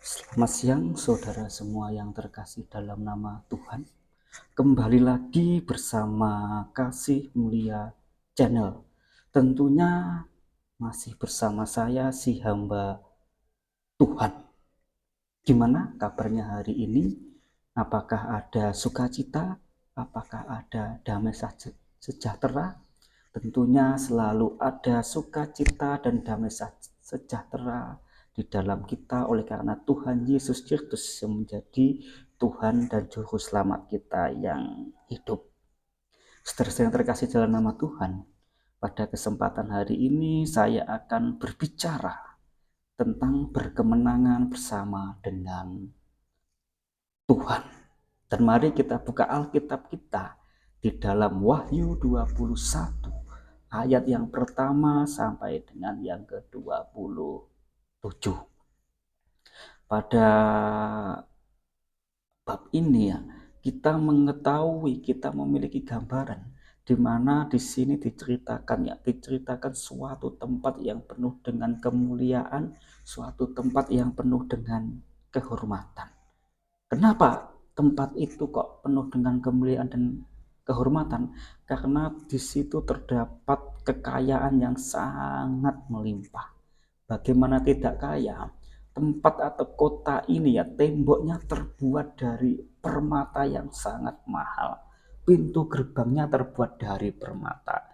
Selamat siang saudara semua yang terkasih dalam nama Tuhan. Kembali lagi bersama Kasih Mulia Channel. Tentunya masih bersama saya si hamba Tuhan. Gimana kabarnya hari ini? Apakah ada sukacita? Apakah ada damai sejahtera? Tentunya selalu ada sukacita dan damai sejahtera di dalam kita oleh karena Tuhan Yesus Kristus yang menjadi Tuhan dan Juru Selamat kita yang hidup. Saudara yang terkasih dalam nama Tuhan, pada kesempatan hari ini saya akan berbicara tentang berkemenangan bersama dengan Tuhan. Dan mari kita buka Alkitab kita di dalam Wahyu 21 ayat yang pertama sampai dengan yang ke-27. Pada bab ini ya, kita mengetahui, kita memiliki gambaran di mana di sini diceritakan suatu tempat yang penuh dengan kemuliaan, suatu tempat yang penuh dengan kehormatan. Kenapa tempat itu kok penuh dengan kemuliaan dan kehormatan? Karena di situ terdapat kekayaan yang sangat melimpah. Bagaimana tidak kaya? Tempat atau kota ini ya, temboknya terbuat dari permata yang sangat mahal. Pintu gerbangnya terbuat dari permata.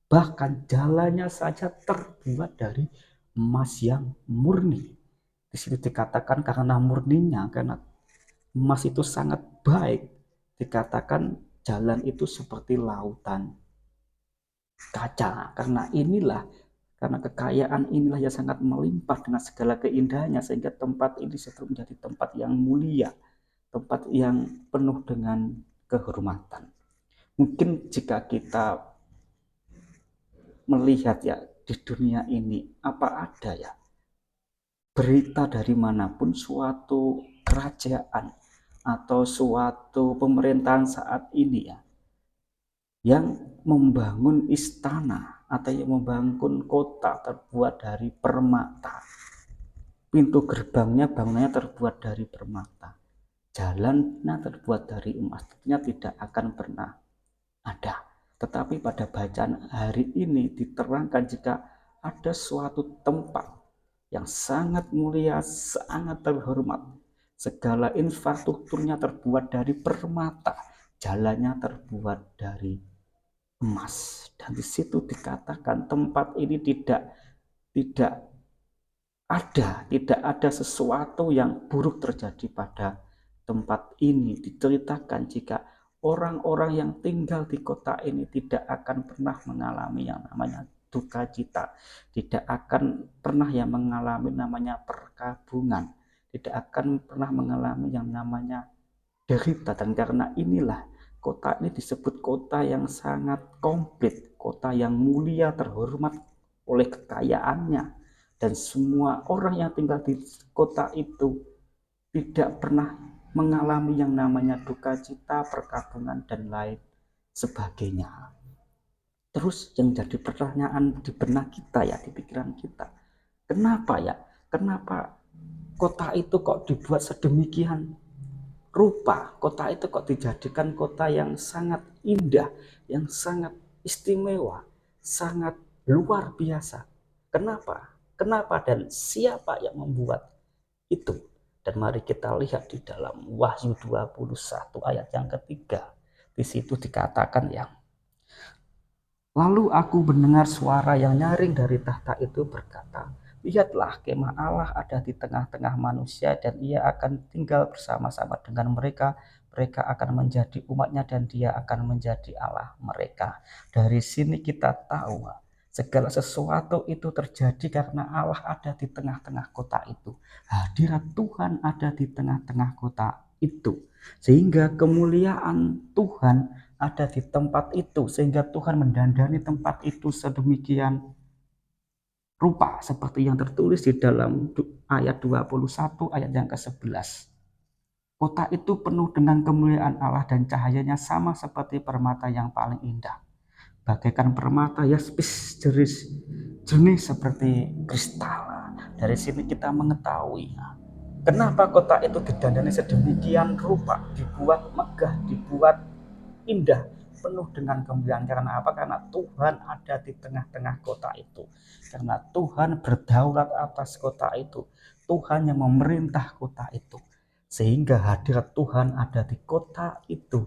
Bahkan jalannya saja terbuat dari emas yang murni. Di sini dikatakan karena murninya, karena emas itu sangat baik, dikatakan jalan itu seperti lautan kaca. Karena kekayaan inilah yang sangat melimpah dengan segala keindahannya, sehingga tempat ini sudah menjadi tempat yang mulia, tempat yang penuh dengan kehormatan. Mungkin jika kita melihat ya di dunia ini, apa ada ya berita dari manapun suatu kerajaan atau suatu pemerintahan saat ini ya yang membangun istana atau yang membangun kota terbuat dari permata, pintu gerbangnya bangunannya terbuat dari permata, jalannya terbuat dari emas, tentunya tidak akan pernah ada. Tetapi pada bacaan hari ini diterangkan jika ada suatu tempat yang sangat mulia, sangat terhormat, segala infrastrukturnya terbuat dari permata, jalannya terbuat dari emas. Dan di situ dikatakan tempat ini tidak tidak ada sesuatu yang buruk terjadi pada tempat ini. Diceritakan jika orang-orang yang tinggal di kota ini tidak akan pernah mengalami yang namanya duka cita, tidak akan pernah yang mengalami namanya perkabungan, tidak akan pernah mengalami yang namanya derita. Dan karena inilah kota ini disebut kota yang sangat komplit, kota yang mulia, terhormat oleh kekayaannya, dan semua orang yang tinggal di kota itu tidak pernah mengalami yang namanya duka cita, perkabungan, dan lain sebagainya. Terus yang jadi pertanyaan di benak kita ya, di pikiran kita, kenapa ya? Kenapa kota itu kok dibuat sedemikian rupa? Kota itu kok dijadikan kota yang sangat indah, yang sangat istimewa, sangat luar biasa. Kenapa? Kenapa dan siapa yang membuat itu? Dan mari kita lihat di dalam Wahyu 21 ayat yang ketiga. Di situ dikatakan yang lalu aku mendengar suara yang nyaring dari tahta itu berkata, lihatlah, kemah Allah ada di tengah-tengah manusia dan ia akan tinggal bersama-sama dengan mereka. Mereka akan menjadi umatnya dan dia akan menjadi Allah mereka. Dari sini kita tahu segala sesuatu itu terjadi karena Allah ada di tengah-tengah kota itu. Hadirat Tuhan ada di tengah-tengah kota itu. Sehingga kemuliaan Tuhan ada di tempat itu, sehingga Tuhan mendandani tempat itu sedemikian rupa seperti yang tertulis di dalam ayat 21 ayat yang ke-11. Kota itu penuh dengan kemuliaan Allah dan cahayanya sama seperti permata yang paling indah, bagaikan permata yaspis jernih seperti kristal. Dari sini kita mengetahui Kenapa kota itu didandani sedemikian rupa, dibuat megah, dibuat indah, penuh dengan kemuliaan? Karena apa? Karena Tuhan ada di tengah-tengah kota itu. Karena Tuhan berdaulat atas kota itu. Tuhan yang memerintah kota itu. Sehingga hadirat Tuhan ada di kota itu.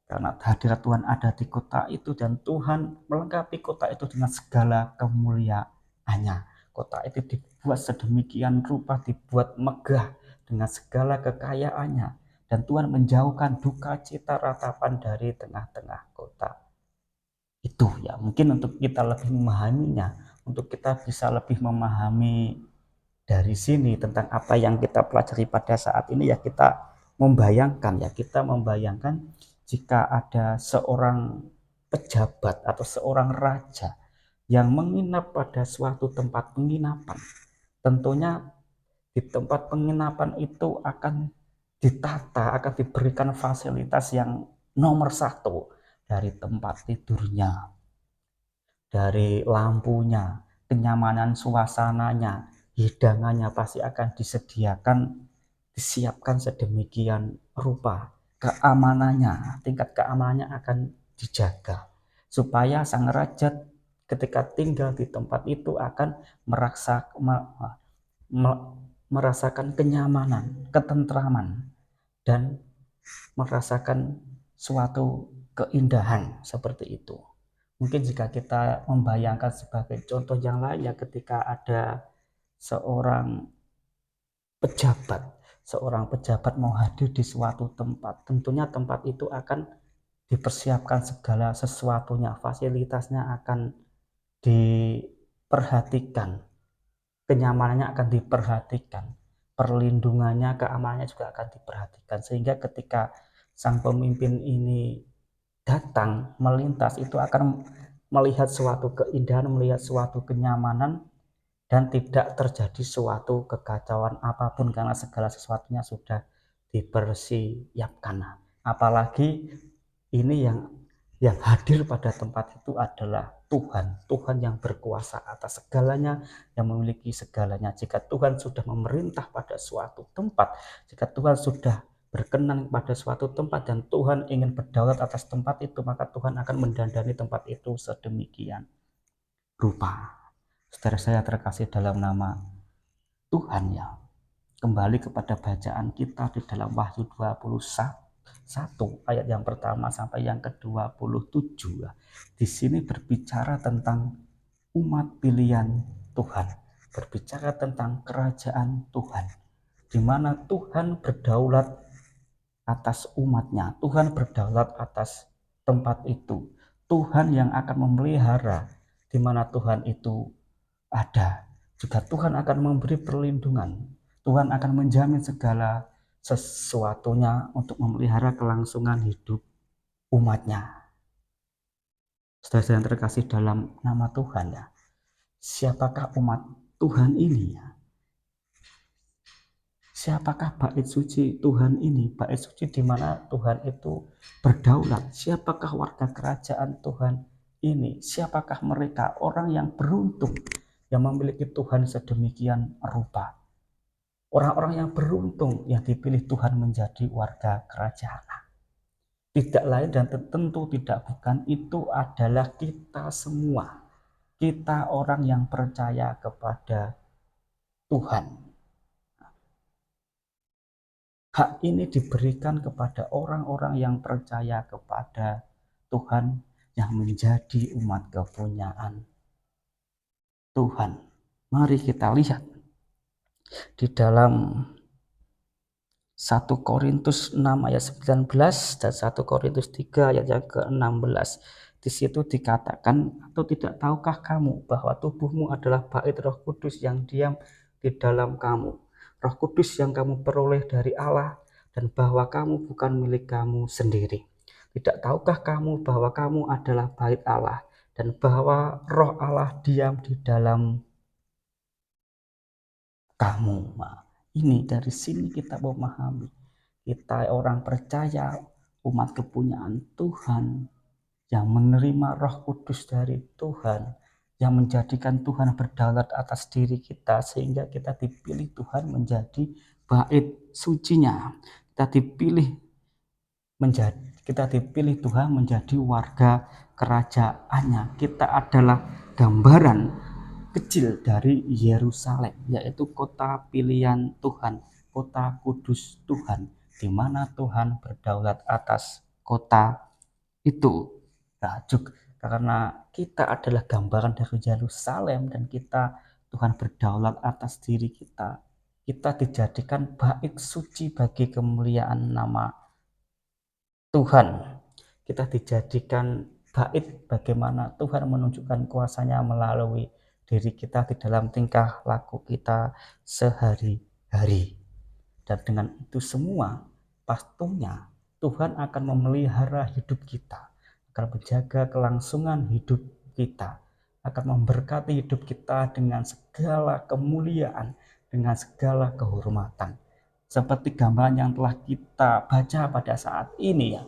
Karena hadirat Tuhan ada di kota itu dan Tuhan melengkapi kota itu dengan segala kemuliaannya. Kota itu dibuat sedemikian rupa, dibuat megah dengan segala kekayaannya. Dan Tuhan menjauhkan duka cita ratapan dari tengah-tengah kota itu. Ya, mungkin untuk kita lebih memahaminya, untuk kita bisa lebih memahami dari sini tentang apa yang kita pelajari pada saat ini, ya kita membayangkan jika ada seorang pejabat atau seorang raja yang menginap pada suatu tempat penginapan. Tentunya di tempat penginapan itu akan ditata, akan diberikan fasilitas yang nomor satu, dari tempat tidurnya, dari lampunya, kenyamanan suasananya, hidangannya pasti akan disiapkan sedemikian rupa. Keamanannya, tingkat keamanannya akan dijaga supaya sang raja ketika tinggal di tempat itu akan merasakan kenyamanan, ketentraman, dan merasakan suatu keindahan seperti itu. Mungkin jika kita membayangkan sebagai contoh yang lain, ya ketika ada seorang pejabat mau hadir di suatu tempat, tentunya tempat itu akan dipersiapkan segala sesuatunya, fasilitasnya akan diperhatikan, kenyamanannya akan diperhatikan, perlindungannya, keamanannya juga akan diperhatikan, sehingga ketika sang pemimpin ini datang melintas itu akan melihat suatu keindahan, melihat suatu kenyamanan, dan tidak terjadi suatu kekacauan apapun karena segala sesuatunya sudah dipersiapkan. Apalagi ini yang hadir pada tempat itu adalah Tuhan yang berkuasa atas segalanya, yang memiliki segalanya. Jika Tuhan sudah memerintah pada suatu tempat, jika Tuhan sudah berkenan pada suatu tempat dan Tuhan ingin berdaulat atas tempat itu, maka Tuhan akan mendandani tempat itu sedemikian rupa. Saudara saya terkasih dalam nama Tuhan, ya, kembali kepada bacaan kita di dalam Wahyu 21 ayat yang pertama sampai yang ke-27. Di sini berbicara tentang umat pilihan Tuhan, berbicara tentang kerajaan Tuhan, di mana Tuhan berdaulat atas umatnya, Tuhan berdaulat atas tempat itu, Tuhan yang akan memelihara di mana Tuhan itu ada. Juga Tuhan akan memberi perlindungan, Tuhan akan menjamin segala sesuatunya untuk memelihara kelangsungan hidup umatnya. Saudara yang terkasih dalam nama Tuhan, ya, siapakah umat Tuhan ini, ya? Siapakah bait suci Tuhan ini? Bait suci di mana Tuhan itu berdaulat. Siapakah warga kerajaan Tuhan ini? Siapakah mereka orang yang beruntung yang memiliki Tuhan sedemikian rupa? Orang-orang yang beruntung yang dipilih Tuhan menjadi warga kerajaan. Tidak lain dan tentu tidak bukan, itu adalah kita semua. Kita orang yang percaya kepada Tuhan. Hak ini diberikan kepada orang-orang yang percaya kepada Tuhan, yang menjadi umat kepunyaan Tuhan. Mari kita lihat di dalam 1 Korintus 6 ayat 19 dan 1 Korintus 3 ayat yang ke-16. Di situ dikatakan, atau tidak tahukah kamu bahwa tubuhmu adalah bait Roh Kudus yang diam di dalam kamu, Roh Kudus yang kamu peroleh dari Allah, dan bahwa kamu bukan milik kamu sendiri. Tidak tahukah kamu bahwa kamu adalah bait Allah, dan bahwa Roh Allah diam di dalam kamu? Nah, ini dari sini kita memahami, kita orang percaya, umat kepunyaan Tuhan yang menerima Roh Kudus dari Tuhan, yang menjadikan Tuhan berdaulat atas diri kita, sehingga kita dipilih Tuhan menjadi bait sucinya. Kita dipilih Tuhan menjadi warga kerajaannya. Kita adalah gambaran kecil dari Yerusalem, yaitu kota pilihan Tuhan, kota kudus Tuhan, di mana Tuhan berdaulat atas kota itu. Nah, juga karena kita adalah gambaran dari Yerusalem dan Tuhan berdaulat atas diri kita, kita dijadikan bait suci bagi kemuliaan nama Tuhan. Kita dijadikan bait bagaimana Tuhan menunjukkan kuasanya melalui diri kita di dalam tingkah laku kita sehari-hari. Dan dengan itu semua, pastinya Tuhan akan memelihara hidup kita, akan menjaga kelangsungan hidup kita, akan memberkati hidup kita dengan segala kemuliaan, dengan segala kehormatan. Seperti gambaran yang telah kita baca pada saat ini ya,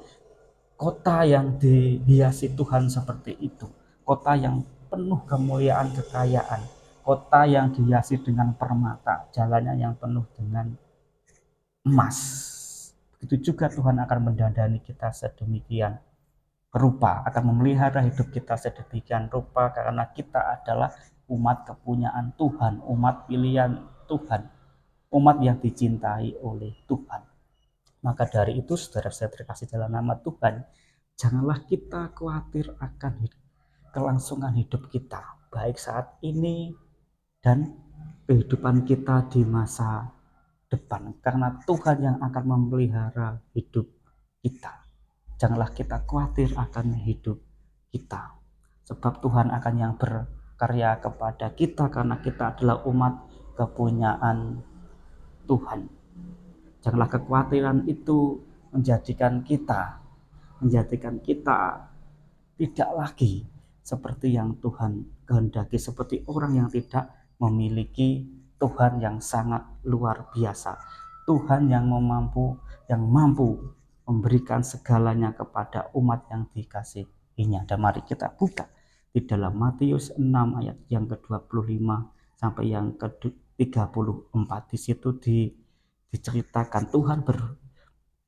kota yang dihiasi Tuhan seperti itu, kota yang penuh kemuliaan kekayaan, kota yang dihiasi dengan permata, jalannya yang penuh dengan emas. Begitu juga Tuhan akan mendandani kita sedemikian rupa, akan memelihara hidup kita sedemikian rupa, karena kita adalah umat kepunyaan Tuhan, umat pilihan Tuhan, umat yang dicintai oleh Tuhan. Maka dari itu, saudara saya terkasih dalam nama Tuhan, janganlah kita khawatir akan kelangsungan hidup kita, baik saat ini dan kehidupan kita di masa depan, karena Tuhan yang akan memelihara hidup kita. Janganlah kita khawatir akan hidup kita, sebab Tuhan akan yang berkarya kepada kita, karena kita adalah umat kepunyaan Tuhan. Janganlah kekhawatiran itu menjadikan kita tidak lagi seperti yang Tuhan kehendaki, seperti orang yang tidak memiliki Tuhan yang sangat luar biasa, Tuhan yang mampu memberikan segalanya kepada umat yang dikasihinya. Dan mari kita buka di dalam Matius 6 ayat yang ke-25 sampai yang ke-34. Di situ diceritakan Tuhan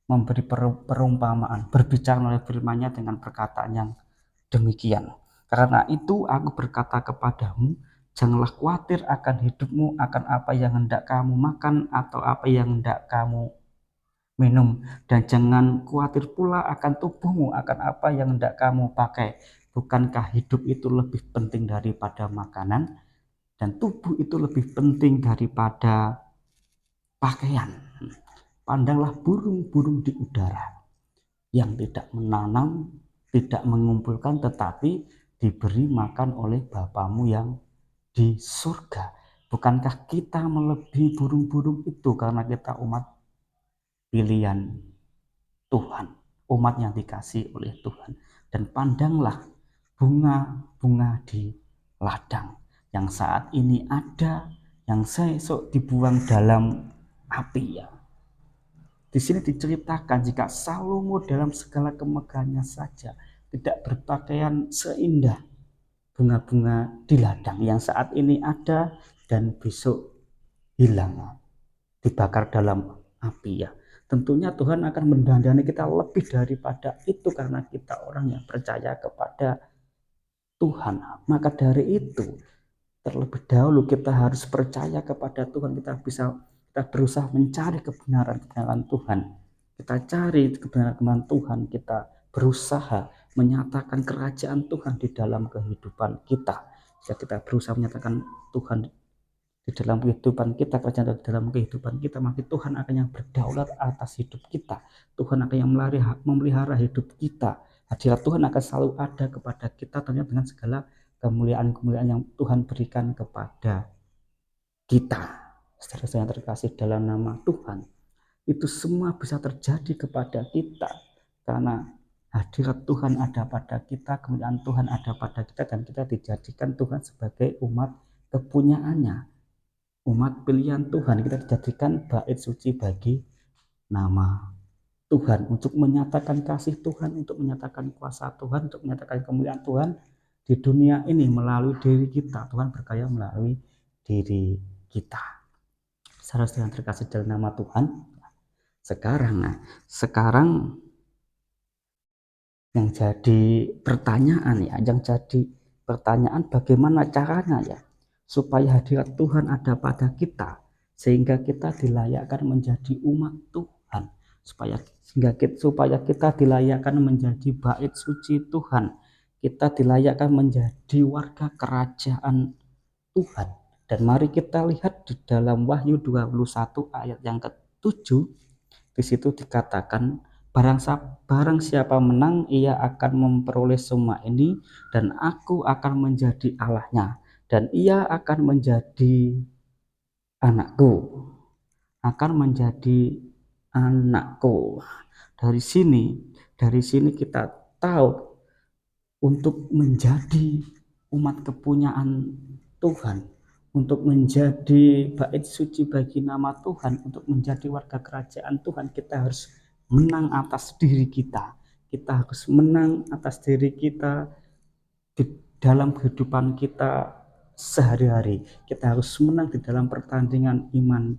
memberi perumpamaan, berbicara melalui firman-Nya dengan perkataan yang demikian. Karena itu aku berkata kepadamu, janganlah khawatir akan hidupmu, akan apa yang hendak kamu makan atau apa yang hendak kamu minum, dan jangan khawatir pula akan tubuhmu, akan apa yang hendak kamu pakai. Bukankah hidup itu lebih penting daripada makanan, dan tubuh itu lebih penting daripada pakaian? Pandanglah burung-burung di udara, yang tidak menanam, tidak mengumpulkan, tetapi diberi makan oleh Bapamu yang di surga. Bukankah kita melebihi burung-burung itu, karena kita umat pilihan Tuhan, umat yang dikasihi oleh Tuhan? Dan pandanglah bunga-bunga di ladang, yang saat ini ada, yang esok dibuang dalam api ya. Di sini diceritakan jika Salomo dalam segala kemegahannya saja tidak berpakaian seindah bunga-bunga di ladang yang saat ini ada dan besok hilang, dibakar dalam api ya. Tentunya Tuhan akan mendandani kita lebih daripada itu, karena kita orang yang percaya kepada Tuhan. Maka dari itu, terlebih dahulu kita harus percaya kepada Tuhan. Kita berusaha mencari kebenaran Tuhan. Kita cari kebenaran Tuhan. Kita berusaha menyatakan kerajaan Tuhan di dalam kehidupan kita. Jika kita berusaha menyatakan Tuhan di dalam kehidupan kita, kerajaan di dalam kehidupan kita, maka Tuhan akan yang berdaulat atas hidup kita. Tuhan akan yang memelihara hidup kita. Hadirat Tuhan akan selalu ada kepada kita, tentunya dengan segala kemuliaan-kemuliaan yang Tuhan berikan kepada kita. Saudara yang terkasih dalam nama Tuhan, itu semua bisa terjadi kepada kita karena hadirat Tuhan ada pada kita, kemuliaan Tuhan ada pada kita, dan kita dijadikan Tuhan sebagai umat kepunyaannya, umat pilihan Tuhan. Kita dijadikan bait suci bagi nama Tuhan, untuk menyatakan kasih Tuhan, untuk menyatakan kuasa Tuhan, untuk menyatakan kemuliaan Tuhan di di dunia ini melalui diri kita. Tuhan berkarya melalui diri kita. Saudara yang terkasih dalam nama Tuhan, sekarang yang jadi pertanyaan bagaimana caranya ya supaya hadirat Tuhan ada pada kita sehingga kita dilayakkan menjadi umat Tuhan, supaya kita dilayakkan menjadi bait suci Tuhan, kita dilayakkan menjadi warga kerajaan Tuhan. Dan mari kita lihat di dalam Wahyu 21 ayat yang ke-7, di situ dikatakan, barang siapa menang, ia akan memperoleh semua ini, dan aku akan menjadi Allahnya, dan ia akan menjadi anakku. Dari sini kita tahu untuk menjadi umat kepunyaan Tuhan, untuk menjadi bait suci bagi nama Tuhan, untuk menjadi warga kerajaan Tuhan, kita harus menang atas diri kita. Kita harus menang atas diri kita di dalam kehidupan kita sehari-hari. Kita harus menang di dalam pertandingan iman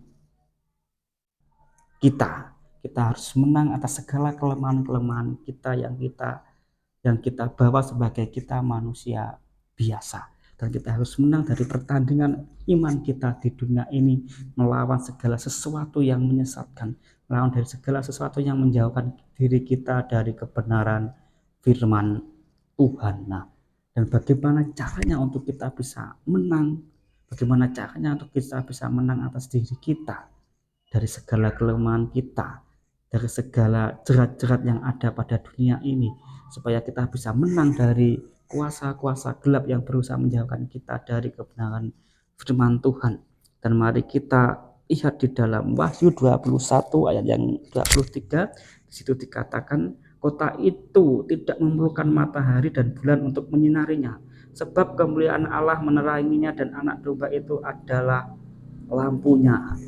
kita. Kita harus menang atas segala kelemahan-kelemahan kita yang kita bawa sebagai kita manusia biasa. Dan kita harus menang dari pertandingan iman kita di dunia ini, melawan segala sesuatu yang menyesatkan, melawan dari segala sesuatu yang menjauhkan diri kita dari kebenaran firman Tuhan. Nah, dan bagaimana caranya untuk kita bisa menang? Bagaimana caranya untuk kita bisa menang atas diri kita dari segala kelemahan kita, dari segala jerat-jerat yang ada pada dunia ini, supaya kita bisa menang dari kuasa-kuasa gelap yang berusaha menjauhkan kita dari kebenaran firman Tuhan. Dan mari kita lihat di dalam Wahyu 21 ayat yang 23, di situ dikatakan, kota itu tidak memerlukan matahari dan bulan untuk menyinarinya, sebab kemuliaan Allah meneranginya dan anak domba itu adalah lampunya.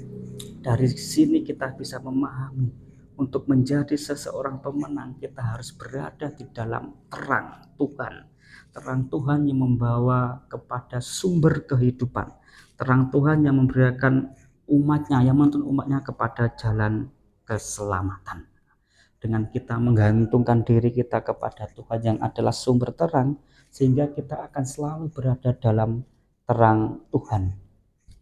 Dari sini kita bisa memahami, untuk menjadi seseorang pemenang kita harus berada di dalam terang Tuhan. Terang Tuhan yang membawa kepada sumber kehidupan. Terang Tuhan yang memberikan umatnya, yang menuntun umatnya kepada jalan keselamatan. Dengan kita menggantungkan diri kita kepada Tuhan yang adalah sumber terang, sehingga kita akan selalu berada dalam terang Tuhan.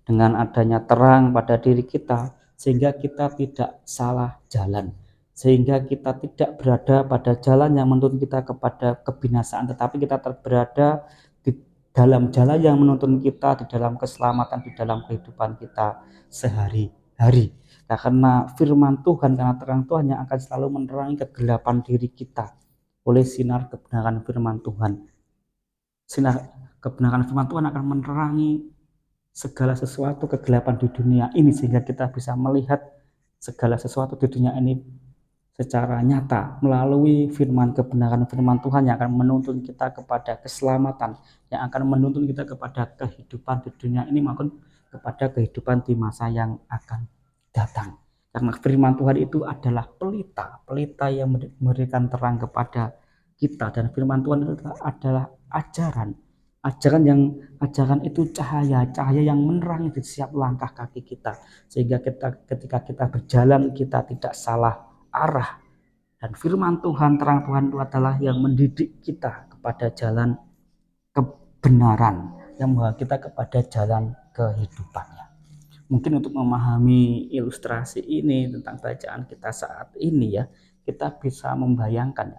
Dengan adanya terang pada diri kita, sehingga kita tidak salah jalan, sehingga kita tidak berada pada jalan yang menuntun kita kepada kebinasaan, tetapi kita berada di dalam jalan yang menuntun kita di dalam keselamatan, di dalam kehidupan kita sehari-hari. Karena firman Tuhan, karena terang Tuhan yang akan selalu menerangi kegelapan diri kita oleh sinar kebenaran firman Tuhan. Sinar kebenaran firman Tuhan akan menerangi segala sesuatu kegelapan di dunia ini, sehingga kita bisa melihat segala sesuatu di dunia ini secara nyata melalui kebenaran firman Tuhan yang akan menuntun kita kepada keselamatan, yang akan menuntun kita kepada kehidupan di dunia ini maupun kepada kehidupan di masa yang akan datang. Karena firman Tuhan itu adalah pelita yang memberikan terang kepada kita, dan firman Tuhan itu adalah ajaran itu cahaya yang menerangi di setiap langkah kaki kita, sehingga ketika kita berjalan kita tidak salah arah. Dan firman Tuhan, terang Tuhan itu adalah yang mendidik kita kepada jalan kebenaran, yang membawa kita kepada jalan kehidupannya. Mungkin untuk memahami ilustrasi ini tentang bacaan kita saat ini ya, kita bisa membayangkan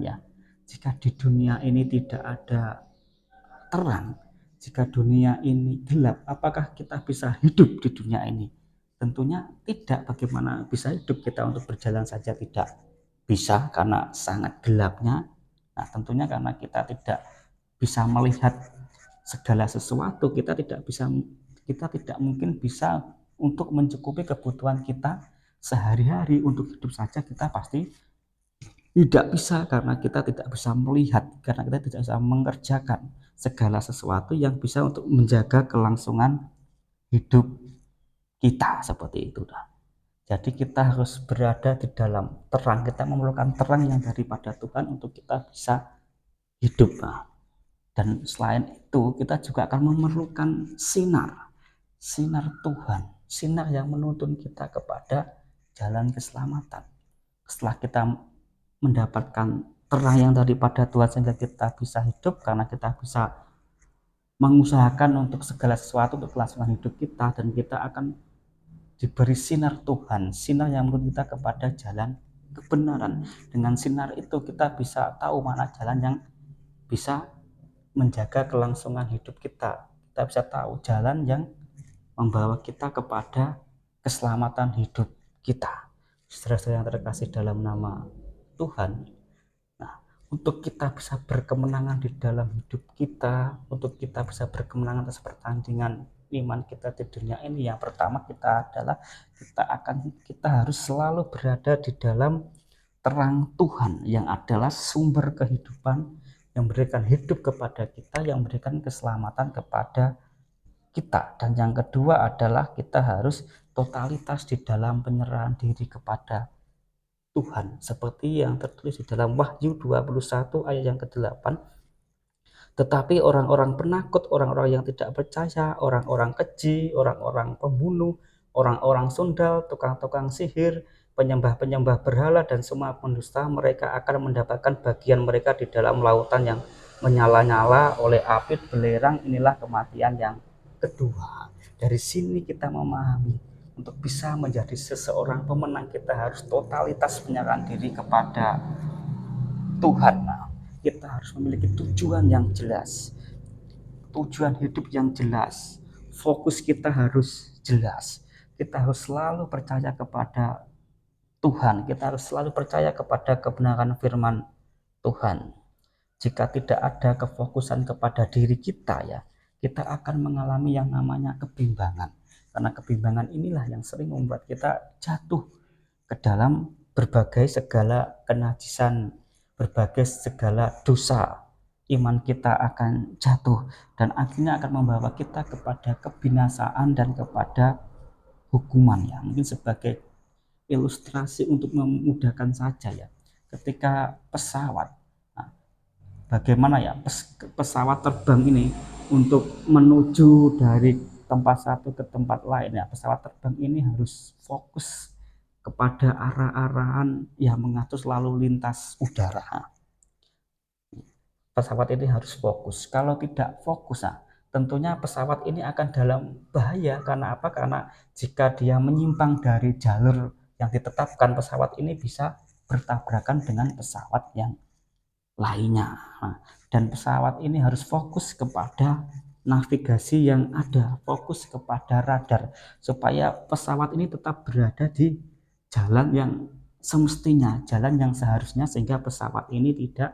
ya, jika di dunia ini tidak ada terang, jika dunia ini gelap, apakah kita bisa hidup di dunia ini? Tentunya tidak. Bagaimana bisa hidup kita untuk berjalan saja tidak bisa karena sangat gelapnya. Nah, tentunya karena kita tidak bisa melihat segala sesuatu, kita tidak mungkin bisa untuk mencukupi kebutuhan kita sehari-hari. Untuk hidup saja kita pasti tidak bisa, karena kita tidak bisa melihat, karena kita tidak bisa mengerjakan segala sesuatu yang bisa untuk menjaga kelangsungan hidup kita, seperti itu. Jadi kita harus berada di dalam terang, kita memerlukan terang yang daripada Tuhan untuk kita bisa hidup. Nah, dan selain itu kita juga akan memerlukan sinar Tuhan, sinar yang menuntun kita kepada jalan keselamatan. Setelah kita mendapatkan terang yang daripada Tuhan sehingga kita bisa hidup, karena kita bisa mengusahakan untuk segala sesuatu untuk kelangsungan hidup kita, dan kita akan diberi sinar Tuhan, sinar yang menuntun kita kepada jalan kebenaran. Dengan sinar itu kita bisa tahu mana jalan yang bisa menjaga kelangsungan hidup kita. Kita bisa tahu jalan yang membawa kita kepada keselamatan hidup kita. Saudara-saudara yang terkasih dalam nama Tuhan, nah, untuk kita bisa berkemenangan di dalam hidup kita, untuk kita bisa berkemenangan atas pertandingan iman kita di dunia ini, yang pertama kita harus selalu berada di dalam terang Tuhan yang adalah sumber kehidupan, yang memberikan hidup kepada kita, yang memberikan keselamatan kepada kita. Dan yang kedua adalah kita harus totalitas di dalam penyerahan diri kepada Tuhan, seperti yang tertulis di dalam Wahyu 21 ayat yang ke-8. Tetapi orang-orang penakut, orang-orang yang tidak percaya, orang-orang keji, orang-orang pembunuh, orang-orang sundal, tukang-tukang sihir, penyembah-penyembah berhala, dan semua pendusta, mereka akan mendapatkan bagian mereka di dalam lautan yang menyala-nyala oleh api belerang. Inilah kematian yang kedua. Dari sini kita memahami, untuk bisa menjadi seseorang pemenang, kita harus totalitas menyerahkan diri kepada Tuhan. Nah, kita harus memiliki tujuan yang jelas, tujuan hidup yang jelas, fokus kita harus jelas. Kita harus selalu percaya kepada Tuhan, kita harus selalu percaya kepada kebenaran firman Tuhan. Jika tidak ada kefokusan kepada diri kita, ya, kita akan mengalami yang namanya kebimbangan. Karena kebimbangan inilah yang sering membuat kita jatuh ke dalam berbagai segala kenajisan, berbagai segala dosa. Iman kita akan jatuh dan akhirnya akan membawa kita kepada kebinasaan dan kepada hukuman, ya. Mungkin sebagai ilustrasi untuk memudahkan saja, ya, ketika pesawat, nah, bagaimana ya pesawat terbang ini untuk menuju dari tempat satu ke tempat lain, ya, pesawat terbang ini harus fokus kepada arah-arahan yang mengatur lalu lintas udara. Pesawat ini harus fokus. Kalau tidak fokus, nah, tentunya pesawat ini akan dalam bahaya. Karena apa? Karena jika dia menyimpang dari jalur yang ditetapkan, pesawat ini bisa bertabrakan dengan pesawat yang lainnya. Nah, dan pesawat ini harus fokus kepada navigasi yang ada, fokus kepada radar, supaya pesawat ini tetap berada di jalan yang semestinya, jalan yang seharusnya, sehingga pesawat ini tidak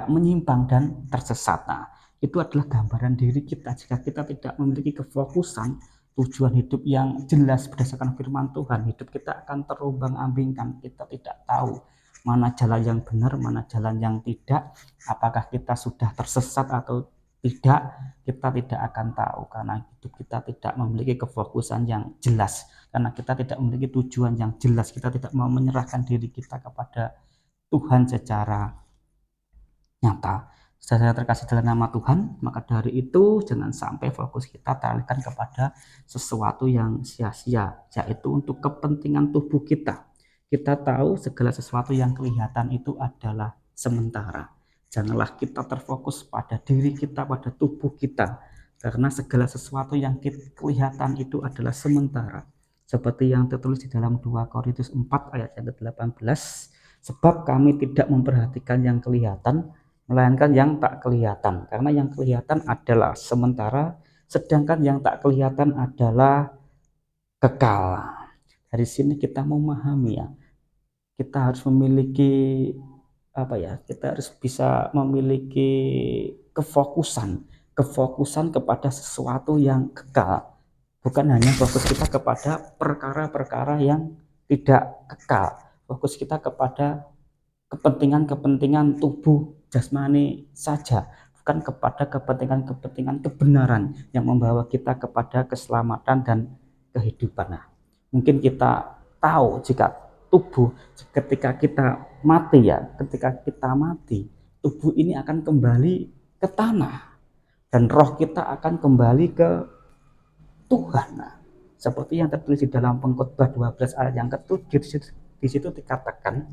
menyimpang dan tersesat. Nah, itu adalah gambaran diri kita. Jika kita tidak memiliki kefokusan, tujuan hidup yang jelas berdasarkan firman Tuhan, hidup kita akan terombang-ambingkan. Kita tidak tahu mana jalan yang benar, mana jalan yang tidak. Apakah kita sudah tersesat atau tidak, kita tidak akan tahu, karena hidup kita tidak memiliki kefokusan yang jelas, karena kita tidak memiliki tujuan yang jelas. Kita tidak mau menyerahkan diri kita kepada Tuhan secara nyata. Saudara terkasih dalam nama Tuhan, maka dari itu jangan sampai fokus kita teralihkan kepada sesuatu yang sia-sia, yaitu untuk kepentingan tubuh kita. Kita tahu segala sesuatu yang kelihatan itu adalah sementara. Janganlah kita terfokus pada diri kita, pada tubuh kita, karena segala sesuatu yang kelihatan itu adalah sementara. Seperti yang tertulis di dalam 2 Korintus 4 ayat yang ke-18, sebab kami tidak memperhatikan yang kelihatan, melainkan yang tak kelihatan, karena yang kelihatan adalah sementara, sedangkan yang tak kelihatan adalah kekal. Dari sini kita memahami, ya, kita harus memiliki kita harus bisa memiliki kefokusan kepada sesuatu yang kekal, bukan hanya fokus kita kepada perkara-perkara yang tidak kekal, fokus kita kepada kepentingan-kepentingan tubuh jasmani saja, bukan kepada kepentingan-kepentingan kebenaran yang membawa kita kepada keselamatan dan kehidupan. Nah, mungkin kita tahu jika tubuh ketika kita mati, ya, ketika kita mati, tubuh ini akan kembali ke tanah dan roh kita akan kembali ke Tuhan. Nah, seperti yang tertulis di dalam Pengkhotbah 12 ayat yang ke-7, di situ dikatakan,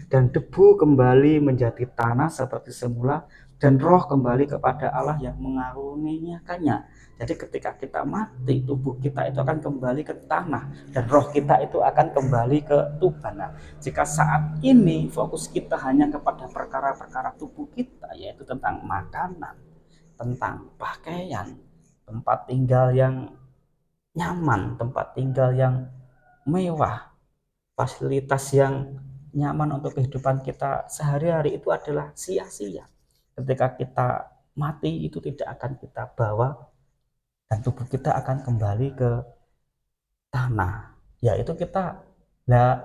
dan debu kembali menjadi tanah seperti semula, dan roh kembali kepada Allah yang mengaruniakannya. Jadi ketika kita mati, tubuh kita itu akan kembali ke tanah, dan roh kita itu akan kembali ke Tuhan. Nah, jika saat ini fokus kita hanya kepada perkara-perkara tubuh kita, yaitu tentang makanan, tentang pakaian, tempat tinggal yang nyaman, tempat tinggal yang mewah, fasilitas yang nyaman untuk kehidupan kita sehari-hari, itu adalah sia-sia. Ketika kita mati, itu tidak akan kita bawa dan tubuh kita akan kembali ke tanah. Ya, itu kita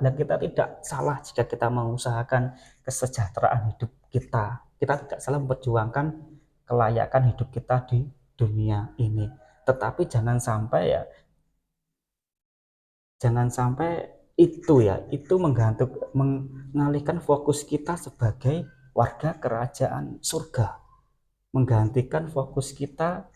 kita tidak salah jika kita mengusahakan kesejahteraan hidup kita. Kita tidak salah memperjuangkan kelayakan hidup kita di dunia ini. Tetapi jangan sampai itu mengalihkan fokus kita sebagai warga kerajaan surga, menggantikan fokus kita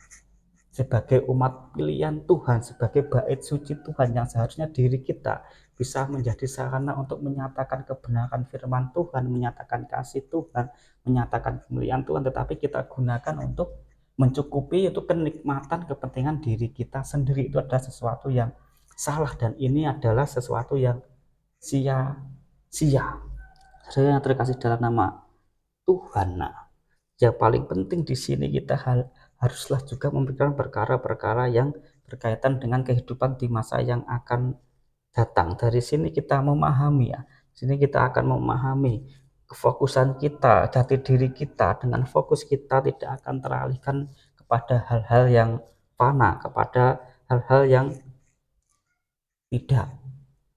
sebagai umat pilihan Tuhan, sebagai bait suci Tuhan, yang seharusnya diri kita bisa menjadi sarana untuk menyatakan kebenaran firman Tuhan, menyatakan kasih Tuhan, menyatakan kemuliaan Tuhan, tetapi kita gunakan untuk mencukupi itu kenikmatan kepentingan diri kita sendiri. Itu adalah sesuatu yang salah, dan ini adalah sesuatu yang sia-sia. Saya yang terkasih dalam nama Tuhan. Nah, yang paling penting di sini kita haruslah juga memikirkan perkara-perkara yang berkaitan dengan kehidupan di masa yang akan datang. Dari sini kita memahami ya. Sini kita akan memahami kefokusan kita, jati diri kita, dengan fokus kita tidak akan teralihkan kepada hal-hal yang fana, kepada hal-hal yang tidak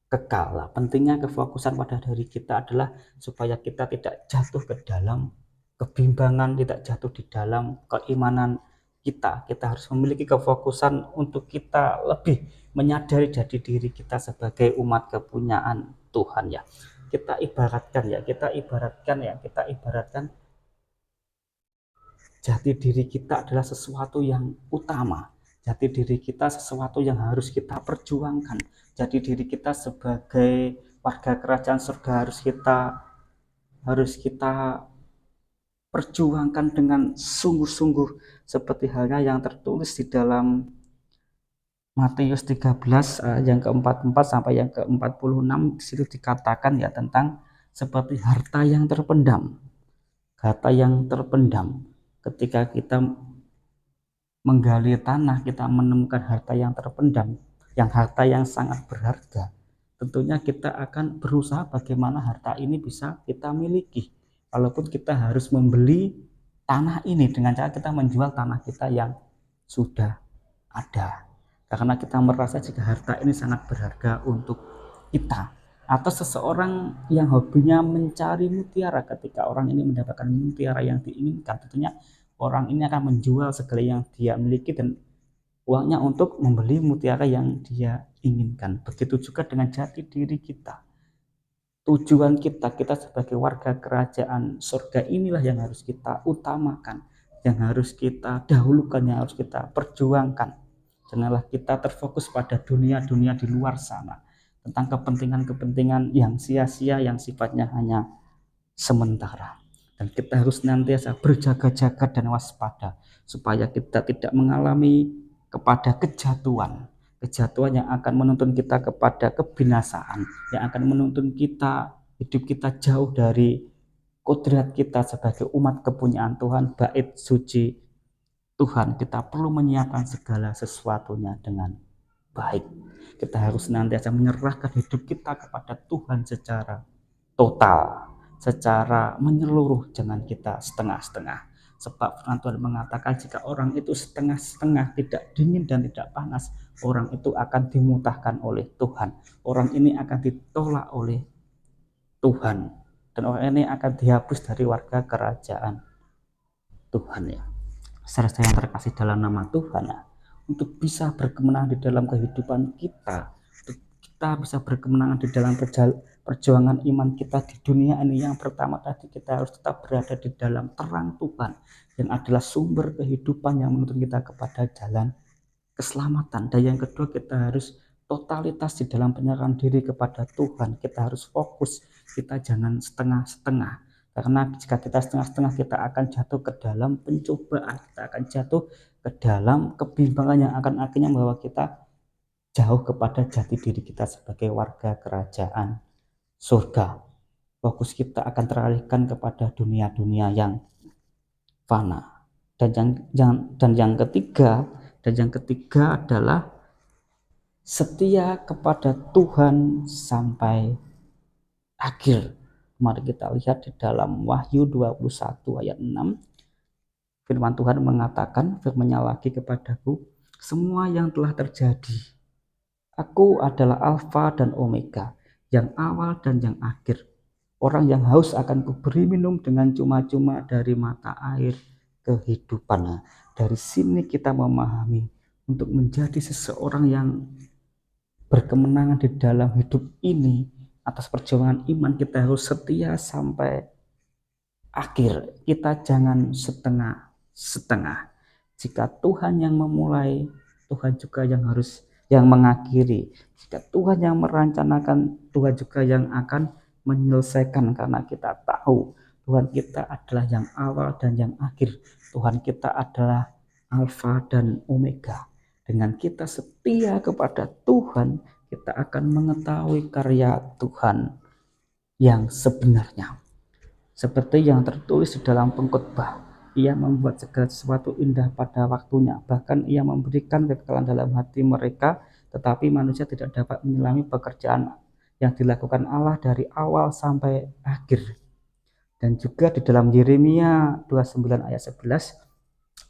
kekal. Lah, pentingnya kefokusan pada diri kita adalah supaya kita tidak jatuh ke dalam kebimbangan, tidak jatuh di dalam keimanan kita. Kita harus memiliki kefokusan untuk kita lebih menyadari jati diri kita sebagai umat kepunyaan Tuhan ya. Kita ibaratkan jati diri kita adalah sesuatu yang utama. Jati diri kita sesuatu yang harus kita perjuangkan. Jati diri kita sebagai warga kerajaan surga harus kita perjuangkan dengan sungguh-sungguh, seperti halnya yang tertulis di dalam Matius 13 yang ke-44 sampai yang ke-46. Di situ dikatakan ya tentang seperti harta yang terpendam. Harta yang terpendam. Ketika kita menggali tanah, kita menemukan harta yang terpendam, harta yang sangat berharga. Tentunya kita akan berusaha bagaimana harta ini bisa kita miliki. Walaupun kita harus membeli tanah ini dengan cara kita menjual tanah kita yang sudah ada. Karena kita merasa jika harta ini sangat berharga untuk kita. Atau seseorang yang hobinya mencari mutiara, ketika orang ini mendapatkan mutiara yang diinginkan, tentunya orang ini akan menjual segala yang dia miliki dan uangnya untuk membeli mutiara yang dia inginkan. Begitu juga dengan jati diri kita. Tujuan kita sebagai warga kerajaan surga inilah yang harus kita utamakan, yang harus kita dahulukan, yang harus kita perjuangkan. Janganlah kita terfokus pada dunia-dunia di luar sana, tentang kepentingan-kepentingan yang sia-sia, yang sifatnya hanya sementara. Dan kita harus senantiasa berjaga-jaga dan waspada supaya kita tidak mengalami kepada kejatuhan yang akan menuntun kita kepada kebinasaan, yang akan menuntun hidup kita jauh dari kodrat kita sebagai umat kepunyaan Tuhan, bait suci Tuhan. Kita perlu menyiapkan segala sesuatunya dengan baik. Kita harus senantiasa menyerahkan hidup kita kepada Tuhan secara total, secara menyeluruh, jangan kita setengah-setengah. Sebab firman Tuhan mengatakan jika orang itu setengah-setengah, tidak dingin dan tidak panas, orang itu akan dimutahkan oleh Tuhan. Orang ini akan ditolak oleh Tuhan, dan orang ini akan dihapus dari warga kerajaan Tuhan ya. Saudara yang terkasih dalam nama Tuhan ya, untuk bisa berkemenangan di dalam kehidupan kita, kita bisa berkemenangan di dalam perjuangan iman kita di dunia ini, yang pertama tadi kita harus tetap berada di dalam terang Tuhan yang adalah sumber kehidupan yang menuntun kita kepada jalan keselamatan. Dan yang kedua, kita harus totalitas di dalam penyerahan diri kepada Tuhan. Kita harus fokus, kita jangan setengah-setengah, karena jika kita setengah-setengah kita akan jatuh ke dalam pencobaan, kita akan jatuh ke dalam kebimbangan yang akan akhirnya membawa kita jauh kepada jati diri kita sebagai warga kerajaan surga. Fokus kita akan teralihkan kepada dunia-dunia yang fana. Dan yang ketiga adalah setia kepada Tuhan sampai akhir. Mari kita lihat di dalam Wahyu 21 ayat 6. Firman Tuhan mengatakan, firman-Nya lagi kepadaku, semua yang telah terjadi, Aku adalah Alfa dan Omega, yang awal dan yang akhir. Orang yang haus akan kuberi minum dengan cuma-cuma dari mata air kehidupan. Nah, dari sini kita memahami, untuk menjadi seseorang yang berkemenangan di dalam hidup ini, atas perjuangan iman kita harus setia sampai akhir. Kita jangan setengah-setengah. Jika Tuhan yang memulai, Tuhan juga yang mengakhiri. Jika Tuhan yang merencanakan, Tuhan juga yang akan menyelesaikan, karena kita tahu Tuhan kita adalah yang awal dan yang akhir. Tuhan kita adalah Alfa dan Omega. Dengan kita setia kepada Tuhan, kita akan mengetahui karya Tuhan yang sebenarnya. Seperti yang tertulis di dalam pengkhotbah, Ia membuat segala sesuatu indah pada waktunya, bahkan Ia memberikan kekekalan dalam hati mereka, tetapi manusia tidak dapat menyelami pekerjaan yang dilakukan Allah dari awal sampai akhir. Dan juga di dalam Yeremia 29 ayat 11,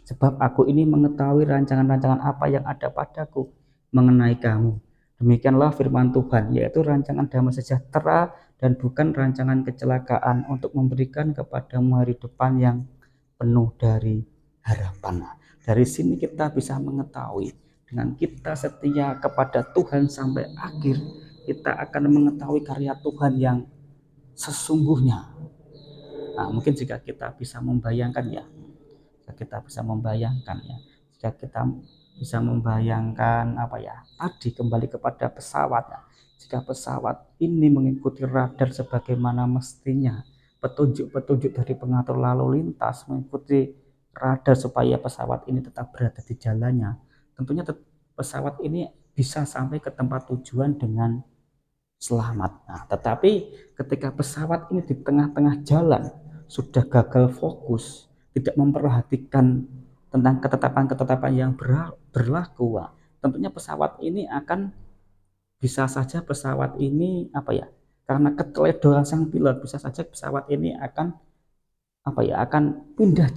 sebab aku ini mengetahui rancangan-rancangan apa yang ada padaku mengenai kamu. Demikianlah firman Tuhan, yaitu rancangan damai sejahtera dan bukan rancangan kecelakaan, untuk memberikan kepadamu hari depan yang penuh dari harapan. Dari sini kita bisa mengetahui, dengan kita setia kepada Tuhan sampai akhir, kita akan mengetahui karya Tuhan yang sesungguhnya. Nah, mungkin jika kita bisa membayangkan ya, jika kita bisa membayangkan tadi kembali kepada pesawat ya. Jika pesawat ini mengikuti radar sebagaimana mestinya, petunjuk-petunjuk dari pengatur lalu lintas mengikuti radar supaya pesawat ini tetap berada di jalannya, tentunya pesawat ini bisa sampai ke tempat tujuan dengan selamat. Nah, tetapi ketika pesawat ini di tengah-tengah jalan sudah gagal fokus, tidak memperhatikan tentang ketetapan-ketetapan yang berlaku, tentunya pesawat ini akan bisa saja karena keteledoran sang pilot, bisa saja pesawat ini akan pindah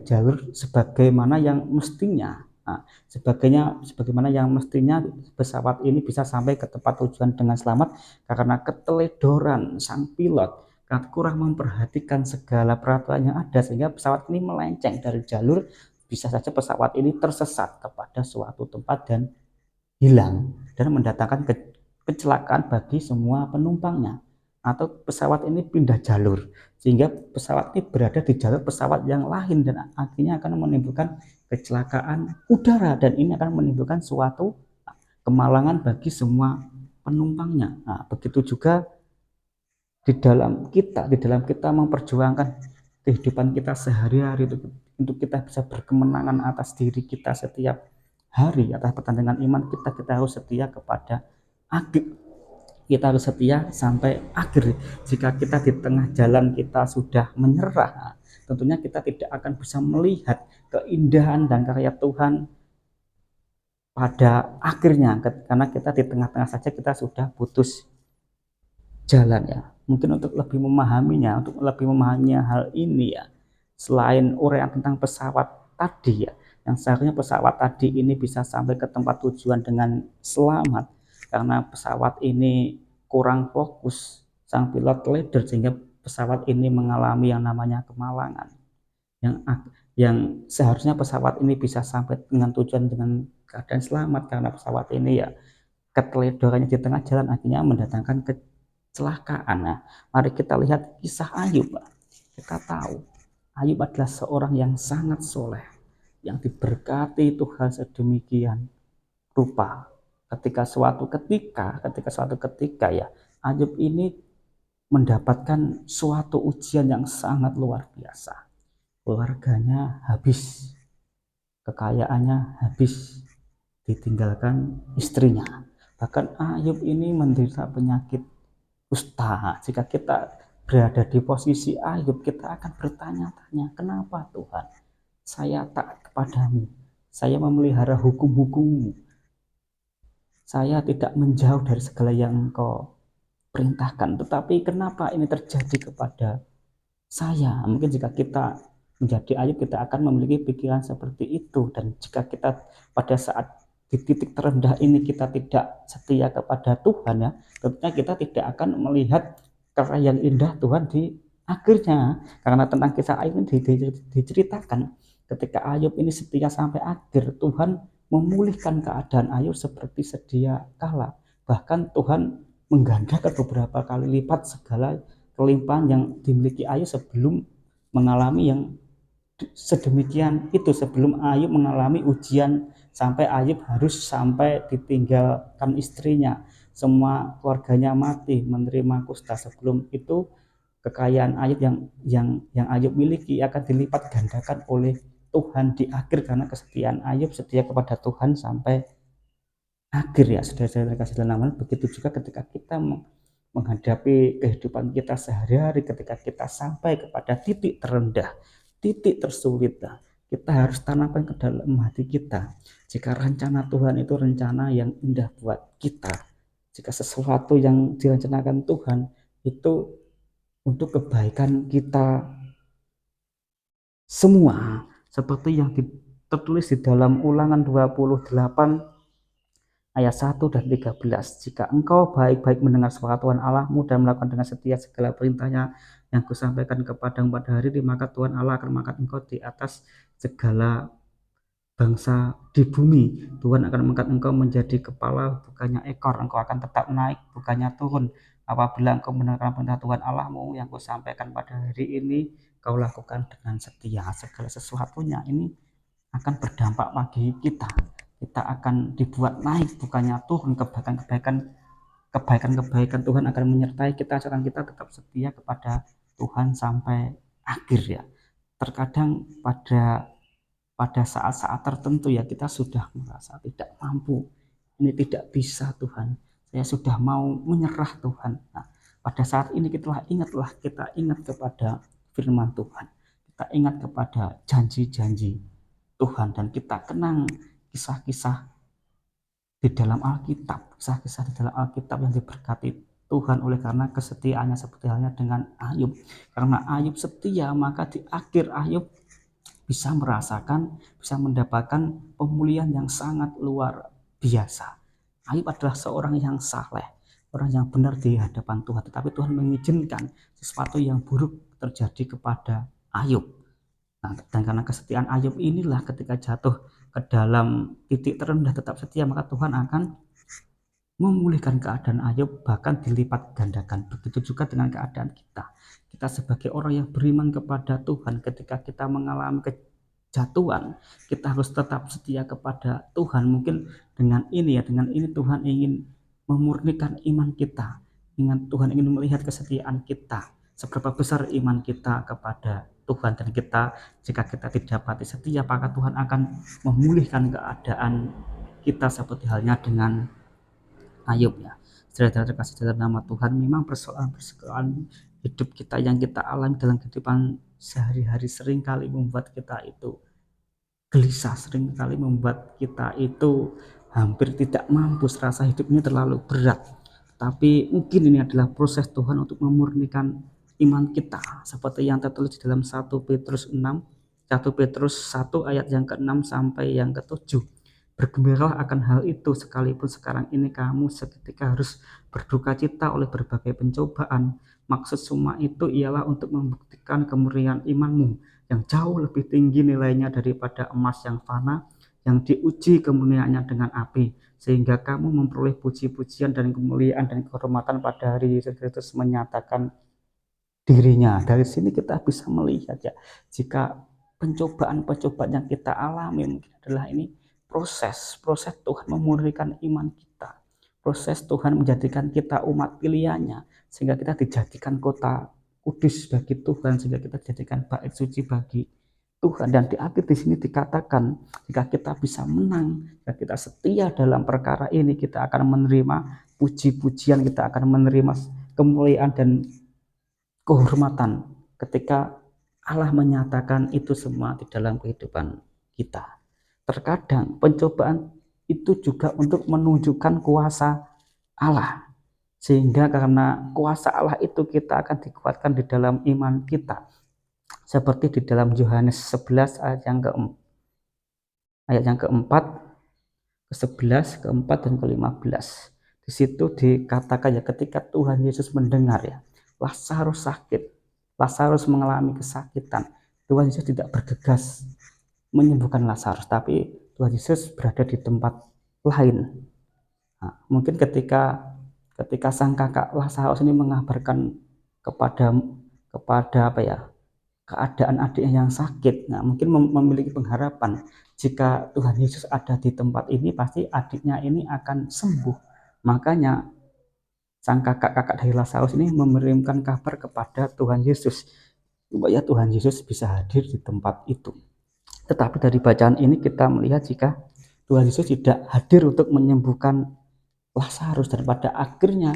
jalur sebagaimana yang mestinya. Nah, sebagaimana yang mestinya pesawat ini bisa sampai ke tempat tujuan dengan selamat, karena keteledoran sang pilot kurang memperhatikan segala peraturan yang ada, sehingga pesawat ini melenceng dari jalur. Bisa saja pesawat ini tersesat kepada suatu tempat dan hilang, dan mendatangkan kecelakaan bagi semua penumpangnya. Atau pesawat ini pindah jalur, sehingga pesawat ini berada di jalur pesawat yang lain, dan akhirnya akan menimbulkan kecelakaan udara, dan ini akan menimbulkan suatu kemalangan bagi semua penumpangnya. Nah, begitu juga di dalam kita memperjuangkan kehidupan kita sehari-hari, untuk kita bisa berkemenangan atas diri kita setiap hari, atas pertandingan iman kita harus setia kepada akhir. Kita harus setia sampai akhir. Jika kita di tengah jalan kita sudah menyerah, tentunya kita tidak akan bisa melihat keindahan dan karya Tuhan pada akhirnya, karena kita di tengah-tengah saja kita sudah putus jalan ya. Mungkin untuk lebih memahaminya, hal ini ya, selain uraian tentang pesawat tadi ya, yang seharusnya pesawat tadi ini bisa sampai ke tempat tujuan dengan selamat, karena pesawat ini kurang fokus, sang pilot leader, sehingga pesawat ini mengalami yang namanya kemalangan. Yang seharusnya pesawat ini bisa sampai dengan tujuan dengan keadaan selamat, karena pesawat ini ya keteledorannya di tengah jalan akhirnya mendatangkan kecelakaan. Nah, mari kita lihat kisah Ayub. Kita tahu Ayub adalah seorang yang sangat soleh, yang diberkati Tuhan sedemikian rupa. Ketika suatu ketika ya, Ayub ini mendapatkan suatu ujian yang sangat luar biasa. Keluarganya habis, kekayaannya habis, ditinggalkan istrinya. Bahkan Ayub ini menderita penyakit kusta. Jika kita berada di posisi Ayub, kita akan bertanya-tanya, kenapa Tuhan saya taat kepadamu, saya memelihara hukum-hukummu, saya tidak menjauh dari segala yang engkau perintahkan, tetapi kenapa ini terjadi kepada saya? Mungkin jika kita menjadi Ayub, kita akan memiliki pikiran seperti itu. Dan jika kita pada saat di titik terendah ini kita tidak setia kepada Tuhan ya, tentunya kita tidak akan melihat karya yang indah Tuhan di akhirnya. Karena tentang kisah Ayub ini diceritakan ketika Ayub ini setia sampai akhir, Tuhan memulihkan keadaan Ayub seperti sedia kala. Bahkan Tuhan menggandakan beberapa kali lipat segala kelimpahan yang dimiliki Ayub sebelum mengalami yang sedemikian itu, sebelum Ayub mengalami ujian sampai Ayub harus sampai ditinggalkan istrinya, semua keluarganya mati menerima kusta. Sebelum itu kekayaan Ayub yang Ayub miliki akan dilipat gandakan oleh Tuhan di akhir, karena kesetiaan Ayub setia kepada Tuhan sampai akhir ya. Saudara-saudara kasih dalam nama, begitu juga ketika kita menghadapi kehidupan kita sehari-hari, ketika kita sampai kepada titik terendah, titik tersulit, kita harus tanamkan ke dalam hati kita, jika rencana Tuhan itu rencana yang indah buat kita, jika sesuatu yang direncanakan Tuhan itu untuk kebaikan kita semua, seperti yang tertulis di dalam Ulangan 28 ayat 1 dan 13. Jika engkau baik-baik mendengar suara Tuhan Allahmu dan melakukan dengan setia segala perintahnya yang kusampaikan kepadamu pada hari ini, maka Tuhan Allah akan mengangkat engkau di atas segala bangsa di bumi. Tuhan akan mengangkat engkau menjadi kepala, bukannya ekor. Engkau akan tetap naik, bukannya turun. Apabila engkau mendengarkan perintah Tuhan Allahmu yang kusampaikan pada hari ini, kau lakukan dengan setia. Segala sesuatunya ini akan berdampak bagi kita. Kita akan dibuat naik, bukannya turun. Kebaikan Tuhan akan menyertai kita, asalkan kita tetap setia kepada Tuhan sampai akhir ya. Terkadang pada saat-saat tertentu ya, kita sudah merasa tidak mampu, ini tidak bisa Tuhan, saya sudah mau menyerah Tuhan. Nah, pada saat ini kita ingat kepada firman Tuhan, kita ingat kepada janji-janji Tuhan, dan kita kenang kisah-kisah di dalam Alkitab, kisah-kisah di dalam Alkitab yang diberkati Tuhan oleh karena kesetiaannya, seperti halnya dengan Ayub. Karena Ayub setia, maka di akhir Ayub bisa mendapatkan pemulihan yang sangat luar biasa. Ayub adalah seorang yang saleh, orang yang benar di hadapan Tuhan, tetapi Tuhan mengizinkan sesuatu yang buruk terjadi kepada Ayub. Nah, dan karena kesetiaan Ayub inilah, ketika jatuh ke dalam titik terendah tetap setia, maka Tuhan akan memulihkan keadaan Ayub, bahkan dilipat gandakan. Begitu juga dengan keadaan kita. Kita sebagai orang yang beriman kepada Tuhan, ketika kita mengalami kejatuhan, kita harus tetap setia kepada Tuhan. Mungkin dengan ini Tuhan ingin memurnikan iman kita. Tuhan ingin melihat kesetiaan kita, seberapa besar iman kita kepada Tuhan. Dan jika kita tidak pati setia, maka Tuhan akan memulihkan keadaan kita seperti halnya dengan Ayub ya. Saudara terkasih dalam nama Tuhan, memang persoalan hidup kita yang kita alami dalam kehidupan sehari-hari seringkali membuat kita itu gelisah, seringkali membuat kita itu hampir tidak mampu, serasa hidup ini terlalu berat. Tapi mungkin ini adalah proses Tuhan untuk memurnikan iman kita, seperti yang tertulis di dalam 1 Petrus 1 ayat yang ke-6 sampai yang ke-7. Bergembiralah akan hal itu, sekalipun sekarang ini kamu seketika harus berduka cita oleh berbagai pencobaan. Maksud semua itu ialah untuk membuktikan kemurnian imanmu yang jauh lebih tinggi nilainya daripada emas yang fana, yang diuji kemurniannya dengan api, sehingga kamu memperoleh puji-pujian dan kemuliaan dan kehormatan pada hari Yesus Kristus menyatakan dirinya. Dari sini kita bisa melihat ya, jika pencobaan-pencobaan yang kita alami mungkin adalah ini proses Tuhan memurnikan iman kita, proses Tuhan menjadikan kita umat pilihannya, sehingga kita dijadikan kota kudus bagi Tuhan, sehingga kita dijadikan bait suci bagi Tuhan. Dan di akhir di sini dikatakan, jika kita bisa menang, jika kita setia dalam perkara ini, kita akan menerima puji-pujian, kita akan menerima kemuliaan dan kehormatan ketika Allah menyatakan itu semua di dalam kehidupan kita. Terkadang pencobaan itu juga untuk menunjukkan kuasa Allah, sehingga karena kuasa Allah itu kita akan dikuatkan di dalam iman kita, seperti di dalam Yohanes 11 ayat yang keempat, ke-11, keempat, dan ke-15. Di situ dikatakan ya, ketika Tuhan Yesus mendengar ya, Lazarus sakit, Lazarus mengalami kesakitan, Tuhan Yesus tidak bergegas menyembuhkan Lazarus, tapi Tuhan Yesus berada di tempat lain. Nah, mungkin ketika sang kakak Lazarus ini mengabarkan kepada apa ya, keadaan adiknya yang sakit, nah mungkin memiliki pengharapan, jika Tuhan Yesus ada di tempat ini pasti adiknya ini akan sembuh. Makanya sang kakak-kakak dari Lazarus ini mengirimkan kabar kepada Tuhan Yesus supaya Tuhan Yesus bisa hadir di tempat itu. Tetapi dari bacaan ini kita melihat jika Tuhan Yesus tidak hadir untuk menyembuhkan Lazarus, dan pada akhirnya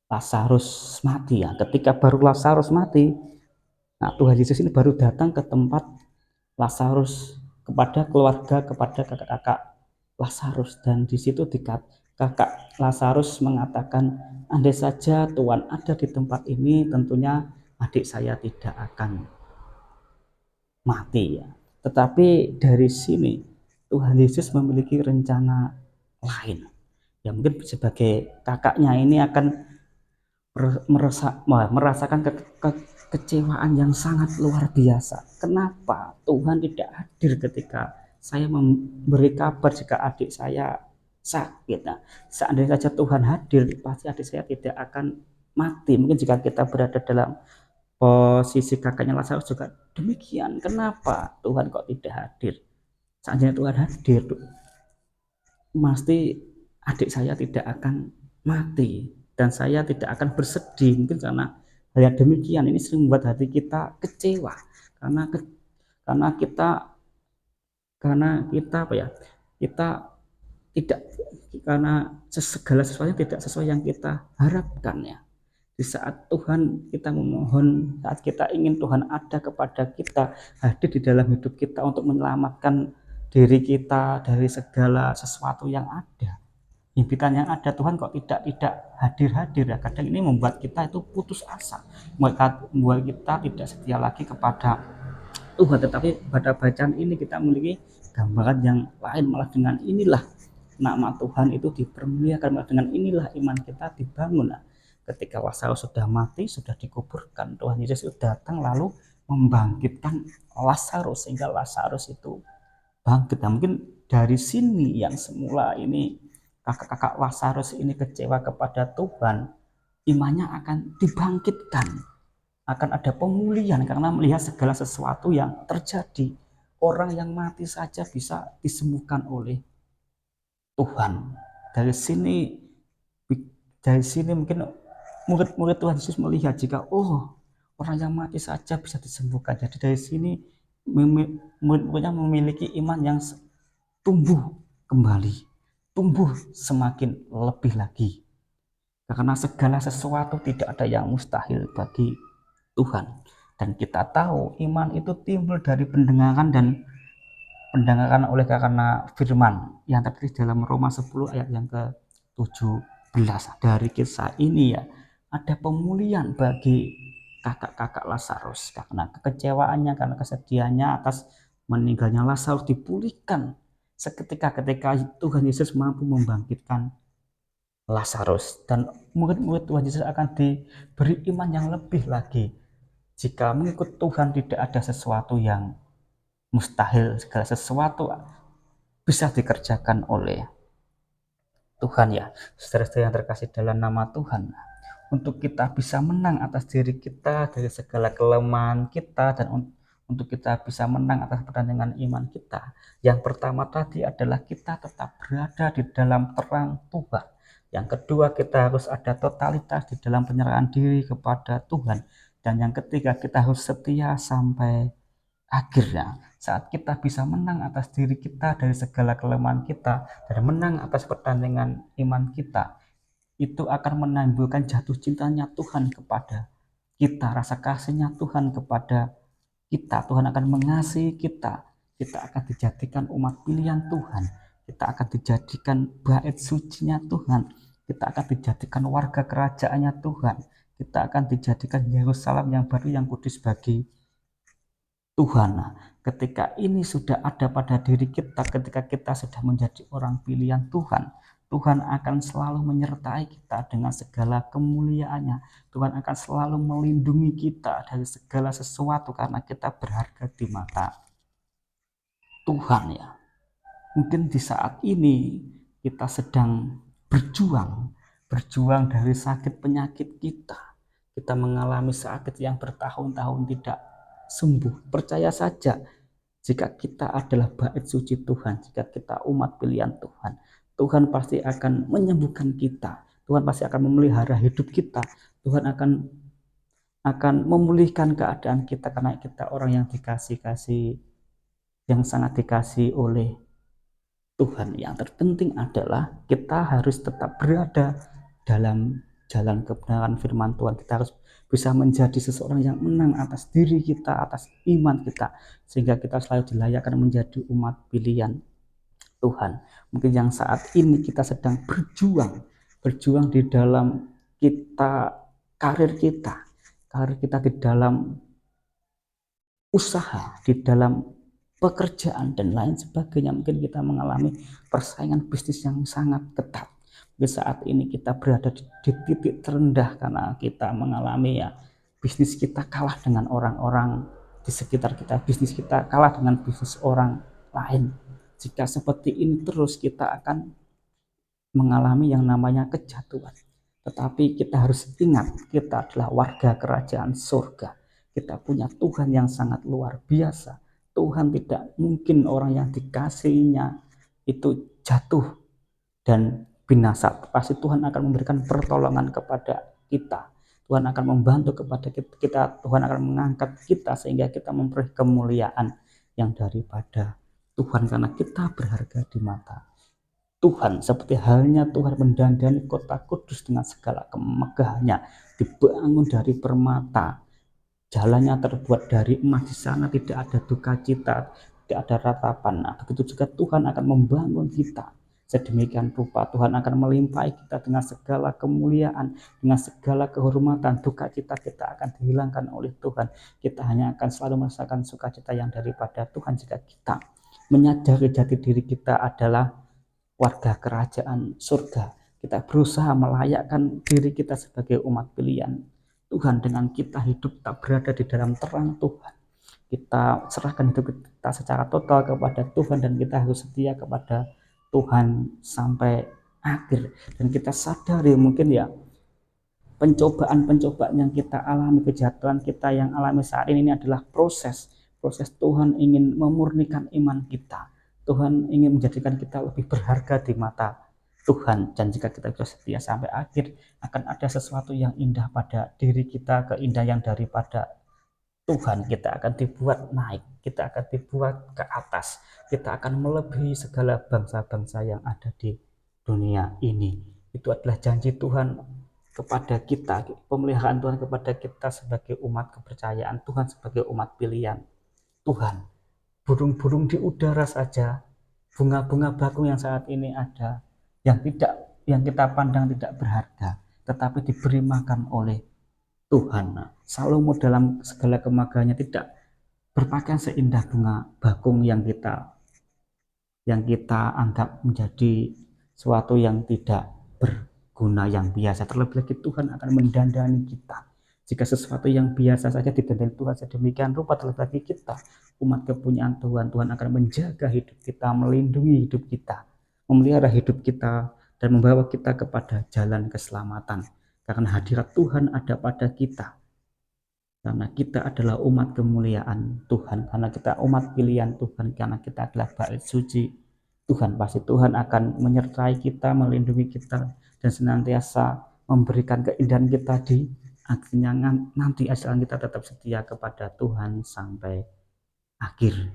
Lazarus mati ya. Ketika baru Lazarus mati, nah Tuhan Yesus ini baru datang ke tempat Lazarus, kepada keluarga, kepada kakak-kakak Lazarus, dan di situ kakak Lazarus mengatakan, andai saja Tuhan ada di tempat ini, tentunya adik saya tidak akan mati ya. Tetapi dari sini Tuhan Yesus memiliki rencana lain. Ya mungkin sebagai kakaknya ini akan merasakan kekecewaan yang sangat luar biasa. Kenapa Tuhan tidak hadir ketika saya memberi kabar jika adik saya sakit? Nah, seandainya saja Tuhan hadir, pasti adik saya tidak akan mati. Mungkin jika kita berada dalam posisi kakaknya Lazarus juga demikian. Kenapa Tuhan kok tidak hadir? Seandainya Tuhan hadir, pasti adik saya tidak akan mati dan saya tidak akan bersedih. Mungkin karena hal yang demikian ini sering membuat hati kita kecewa, karena karena kita apa ya, kita tidak, karena segala sesuatu tidak sesuai yang kita harapkan ya. Di saat Tuhan kita memohon, saat kita ingin Tuhan ada kepada kita, hadir di dalam hidup kita untuk menyelamatkan diri kita dari segala sesuatu yang ada, impian yang ada, Tuhan kok tidak hadir ya. Kadang ini membuat kita itu putus asa, membuat kita tidak setia lagi kepada Tuhan. Tetapi pada bacaan ini kita memiliki gambaran yang lain, malah dengan inilah nama Tuhan itu dipermuliakan, malah dengan inilah iman kita dibangun. Nah, ketika Lazarus sudah mati, sudah dikuburkan, Tuhan Yesus itu datang lalu membangkitkan Lazarus, sehingga Lazarus itu bangkit. Nah, mungkin dari sini yang semula ini kakak-kakak Lazarus ini kecewa kepada Tuhan, imannya akan dibangkitkan, akan ada pemulihan karena melihat segala sesuatu yang terjadi. Orang yang mati saja bisa disembuhkan oleh Tuhan. Dari sini mungkin murid-murid Tuhan Yesus melihat jika orang yang mati saja bisa disembuhkan. Jadi dari sini murid-muridnya memiliki iman yang tumbuh kembali, tumbuh semakin lebih lagi. Karena segala sesuatu tidak ada yang mustahil bagi Tuhan. Dan kita tahu iman itu timbul dari pendengaran, dan pendengaran oleh karena firman yang tertulis dalam Roma 10 ayat yang ke-17. Dari kisah ini ya, ada pemulihan bagi kakak-kakak Lazarus, karena kekecewaannya, karena kesedihannya atas meninggalnya Lazarus dipulihkan seketika ketika Tuhan Yesus mampu membangkitkan Lazarus. Dan murid-murid Tuhan Yesus akan diberi iman yang lebih lagi. Jika mengikut Tuhan tidak ada sesuatu yang mustahil, segala sesuatu bisa dikerjakan oleh Tuhan ya, saudara-saudara yang terkasih dalam nama Tuhan, untuk kita bisa menang atas diri kita dari segala kelemahan kita dan untuk kita bisa menang atas pertandingan iman kita. Yang pertama tadi adalah kita tetap berada di dalam terang Tuhan. Yang kedua, kita harus ada totalitas di dalam penyerahan diri kepada Tuhan. Dan yang ketiga, kita harus setia sampai akhirnya. Saat kita bisa menang atas diri kita dari segala kelemahan kita dan menang atas pertandingan iman kita, itu akan menimbulkan jatuh cintanya Tuhan kepada kita, rasa kasihnya Tuhan kepada kita. Tuhan akan mengasihi kita. Kita akan dijadikan umat pilihan Tuhan. Kita akan dijadikan bait sucinya Tuhan. Kita akan dijadikan warga kerajaannya Tuhan. Kita akan dijadikan Yerusalem yang baru, yang kudus bagi Tuhan. Nah, ketika ini sudah ada pada diri kita, ketika kita sudah menjadi orang pilihan Tuhan, Tuhan akan selalu menyertai kita dengan segala kemuliaannya. Tuhan akan selalu melindungi kita dari segala sesuatu karena kita berharga di mata Tuhan ya. Mungkin di saat ini kita sedang berjuang dari sakit penyakit kita. Kita mengalami sakit yang bertahun-tahun tidak sembuh. Percaya saja, jika kita adalah bait suci Tuhan, jika kita umat pilihan Tuhan, Tuhan pasti akan menyembuhkan kita. Tuhan pasti akan memelihara hidup kita. Tuhan akan memulihkan keadaan kita karena kita orang yang dikasih-kasih, yang sangat dikasih oleh Tuhan. Yang terpenting adalah kita harus tetap berada dalam jalan kebenaran firman Tuhan. Kita harus bisa menjadi seseorang yang menang atas diri kita, atas iman kita, sehingga kita selalu dilayakkan menjadi umat pilihan Tuhan. Mungkin yang saat ini kita sedang berjuang di dalam karir kita di dalam usaha, di dalam pekerjaan dan lain sebagainya. Mungkin kita mengalami persaingan bisnis yang sangat ketat. Di saat ini kita berada di titik terendah karena kita mengalami bisnis kita kalah dengan orang-orang di sekitar kita, bisnis kita kalah dengan bisnis orang lain. Jika seperti ini terus, kita akan mengalami yang namanya kejatuhan. Tetapi kita harus ingat, kita adalah warga kerajaan surga. Kita punya Tuhan yang sangat luar biasa. Tuhan tidak mungkin orang yang dikasihinya itu jatuh dan binasa. Pasti Tuhan akan memberikan pertolongan kepada kita. Tuhan akan membantu kepada kita. Tuhan akan mengangkat kita sehingga kita memperoleh kemuliaan yang daripada Tuhan, karena kita berharga di mata Tuhan. Seperti halnya Tuhan mendandani kota kudus dengan segala kemegahannya, dibangun dari permata, jalannya terbuat dari emas, di sana tidak ada duka cita, tidak ada ratapan. Nah, begitu juga Tuhan akan membangun kita sedemikian rupa. Tuhan akan melimpahi kita dengan segala kemuliaan, dengan segala kehormatan. Duka cita kita akan dihilangkan oleh Tuhan. Kita hanya akan selalu merasakan sukacita yang daripada Tuhan jika kita menyadari jati diri kita adalah warga kerajaan surga. Kita berusaha melayakkan diri kita sebagai umat pilihan Tuhan dengan kita hidup tak berada di dalam terang Tuhan. Kita serahkan hidup kita secara total kepada Tuhan dan kita harus setia kepada Tuhan sampai akhir. Dan kita sadari mungkin pencobaan-pencobaan yang kita alami, kejatuhan kita yang alami saat ini adalah proses Tuhan ingin memurnikan iman kita. Tuhan ingin menjadikan kita lebih berharga di mata Tuhan, dan jika kita bisa setia sampai akhir, akan ada sesuatu yang indah pada diri kita, keindahan daripada Tuhan. Kita akan dibuat naik, kita akan dibuat ke atas, kita akan melebihi segala bangsa-bangsa yang ada di dunia ini. Itu adalah janji Tuhan kepada kita, pemeliharaan Tuhan kepada kita sebagai umat kepercayaan Tuhan, sebagai umat pilihan Tuhan. Burung-burung di udara saja, bunga-bunga bakung yang saat ini ada, yang kita pandang tidak berharga, tetapi diberi makan oleh Tuhan. Salomo dalam segala kemagahannya tidak berpakaian seindah bunga bakung yang kita anggap menjadi suatu yang tidak berguna, yang biasa. Terlebih lagi Tuhan akan mendandani kita. Jika sesuatu yang biasa saja didandani Tuhan sedemikian rupa, terlebih lagi kita umat kepunyaan Tuhan, Tuhan akan menjaga hidup kita, melindungi hidup kita, memelihara hidup kita dan membawa kita kepada jalan keselamatan. Karena hadirat Tuhan ada pada kita. Karena kita adalah umat kemuliaan Tuhan, karena kita umat pilihan Tuhan, karena kita adalah bait suci Tuhan. Pasti Tuhan akan menyertai kita, melindungi kita, dan senantiasa memberikan keindahan kita di akhirnya nanti, asal kita tetap setia kepada Tuhan sampai akhir.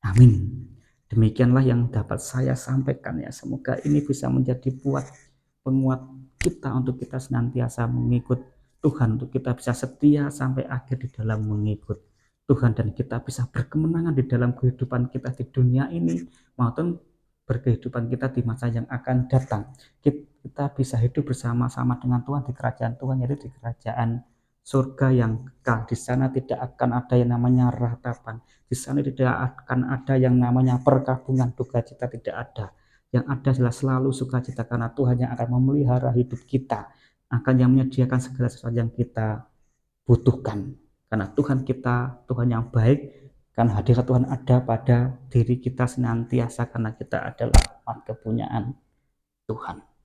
Amin. Demikianlah yang dapat saya sampaikan ya. Semoga ini bisa menjadi penguat kita untuk kita senantiasa mengikut Tuhan, untuk kita bisa setia sampai akhir di dalam mengikut Tuhan, dan kita bisa berkemenangan di dalam kehidupan kita di dunia ini maupun berkehidupan kita di masa yang akan datang. Kita bisa hidup bersama-sama dengan Tuhan di kerajaan Tuhan, yaitu di kerajaan surga yang kekal. Di sana tidak akan ada yang namanya ratapan, di sana tidak akan ada yang namanya perkabungan, duka cita tidak ada. Yang ada adalah selalu sukacita, karena Tuhan yang akan memelihara hidup kita, akan yang menyediakan segala sesuatu yang kita butuhkan. Karena Tuhan kita, Tuhan yang baik, karena hadirat Tuhan ada pada diri kita senantiasa, karena kita adalah umat kepunyaan Tuhan.